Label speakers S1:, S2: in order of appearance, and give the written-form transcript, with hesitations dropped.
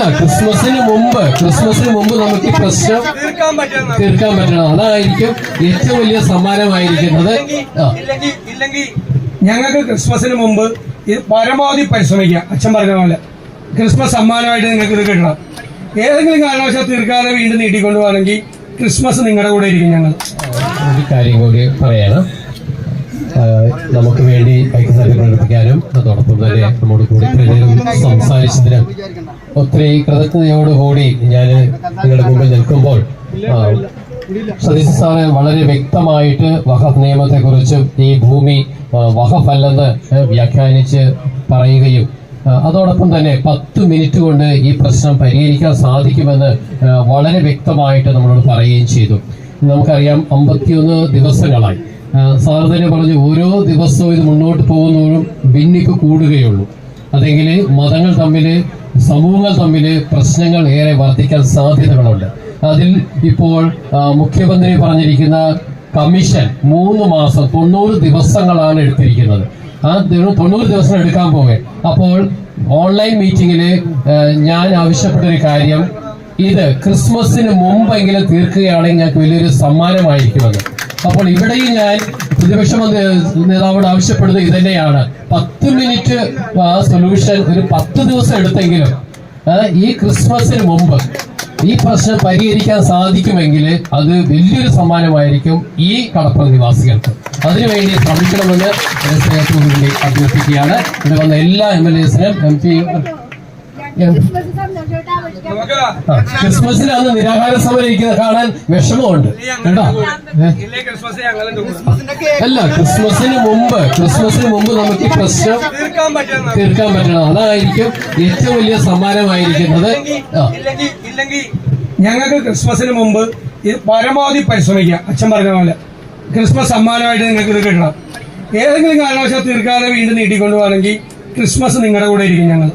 S1: അല്ല, ക്രിസ്മസിന് മുമ്പ് നമുക്ക് ഈ പ്രശ്നം തീർക്കാൻ പറ്റണം. അതായിരിക്കും ഏറ്റവും വലിയ സമ്മാനമായിരിക്കുന്നത്.
S2: ഞങ്ങൾക്ക് ക്രിസ്മസിന് മുമ്പ് പരമാവധി പരിശ്രമിക്കാം. അച്ഛൻ പറഞ്ഞ പോലെ ക്രിസ്മസ് സമ്മാനമായിട്ട് നിങ്ങൾക്ക് ഇത് കിട്ടണം. ഏതെങ്കിലും കാരണവശാൽ തീർക്കാതെ വീണ്ടും നീട്ടിക്കൊണ്ടുപോകണമെങ്കിൽ ക്രിസ്മസ് നിങ്ങളുടെ കൂടെ ഇരിക്കും. ഞങ്ങൾ
S1: ഒരു കാര്യം കൂടി പറയണം. നമുക്ക് വേണ്ടി ഐക്യദാർഢ്യം പ്രകടിപ്പിക്കാനും അതോടൊപ്പം തന്നെ നമ്മോട് കൂടി സംസാരിച്ചതിനും ഒത്തിരി കൃതജ്ഞതയോടുകൂടി ഞാൻ നിങ്ങളുടെ മുമ്പിൽ നിൽക്കുമ്പോൾ സതീശ് സാറ് വളരെ വ്യക്തമായിട്ട് വഖഫ് നിയമത്തെക്കുറിച്ചും ഈ ഭൂമി വഖഫല്ലെന്ന് വ്യാഖ്യാനിച്ച് പറയുകയും അതോടൊപ്പം തന്നെ 10 മിനിറ്റ് കൊണ്ട് ഈ പ്രശ്നം പരിഹരിക്കാൻ സാധിക്കുമെന്ന് വളരെ വ്യക്തമായിട്ട് നമ്മളോട് പറയുകയും ചെയ്തു. നമുക്കറിയാം 51 ദിവസങ്ങളായി സാർ തന്നെ പറഞ്ഞു, ഓരോ ദിവസവും ഇത് മുന്നോട്ട് പോകുന്നതോറും ഭിന്നിപ്പ് കൂടുകയുള്ളൂ. അതെങ്കിൽ മതങ്ങൾ തമ്മിൽ, സമൂഹങ്ങൾ തമ്മിൽ പ്രശ്നങ്ങൾ ഏറെ വർദ്ധിക്കാൻ സാധ്യതകളുണ്ട്. അതിൽ ഇപ്പോൾ മുഖ്യമന്ത്രി പറഞ്ഞിരിക്കുന്ന കമ്മീഷൻ 3 മാസം 90 ദിവസങ്ങളാണ് എടുത്തിരിക്കുന്നത്. ആ 90 ദിവസം എടുക്കാൻ പോകെ. അപ്പോൾ ഓൺലൈൻ മീറ്റിംഗിൽ ഞാൻ ആവശ്യപ്പെട്ടൊരു കാര്യം, ഇത് ക്രിസ്മസിന് മുമ്പെങ്കിലും തീർക്കുകയാണെങ്കിൽ ഞങ്ങൾക്ക് വലിയൊരു സമ്മാനമായിരിക്കുമെന്ന്. അപ്പോൾ ഇവിടെയും ഞാൻ പ്രതിപക്ഷ നേതാവോട് ആവശ്യപ്പെടുന്നത് ഇതന്നെയാണ്. 10 മിനിറ്റ് സൊല്യൂഷൻ ഒരു 10 ദിവസം എടുത്തെങ്കിലും ഈ ക്രിസ്മസിന് മുമ്പ് ഈ പ്രശ്നം പരിഹരിക്കാൻ സാധിക്കുമെങ്കിൽ അത് വലിയൊരു സമ്മാനമായിരിക്കും ഈ കടപ്പുറം നിവാസികൾക്ക്. അതിനുവേണ്ടി ശ്രമിക്കണമെന്ന് സ്നേഹത്തോടുകൂടി അഭ്യർത്ഥിക്കുകയാണ്. ഇവിടെ വന്ന എല്ലാ MLAസിനും MP ക്രിസ്മസിന് അന്ന് നിരാഹാര സമരം ഇരിക്കുന്നത് കാണാൻ വിഷമമുണ്ട് കേട്ടോ. അല്ല, ക്രിസ്മസിന് മുമ്പ് നമുക്ക് ഈ പ്രശ്നം തീർക്കാൻ പറ്റണം. അതായിരിക്കും ഏറ്റവും വലിയ സമ്മാനമായിരിക്കുന്നത്.
S2: ഞങ്ങൾക്ക് ക്രിസ്മസിന് മുമ്പ് പരമാവധി പരിശ്രമിക്കാം. അച്ഛൻ പറഞ്ഞ പോലെ ക്രിസ്മസ് സമ്മാനമായിട്ട് നിങ്ങൾക്ക് ഇത് കിട്ടണം. ഏതെങ്കിലും കാരണവശാൽ തീർക്കാതെ വീണ്ടും നീട്ടിക്കൊണ്ടുപോകണമെങ്കിൽ ക്രിസ്മസ് നിങ്ങളുടെ കൂടെ ഇരിക്കും. ഞങ്ങൾ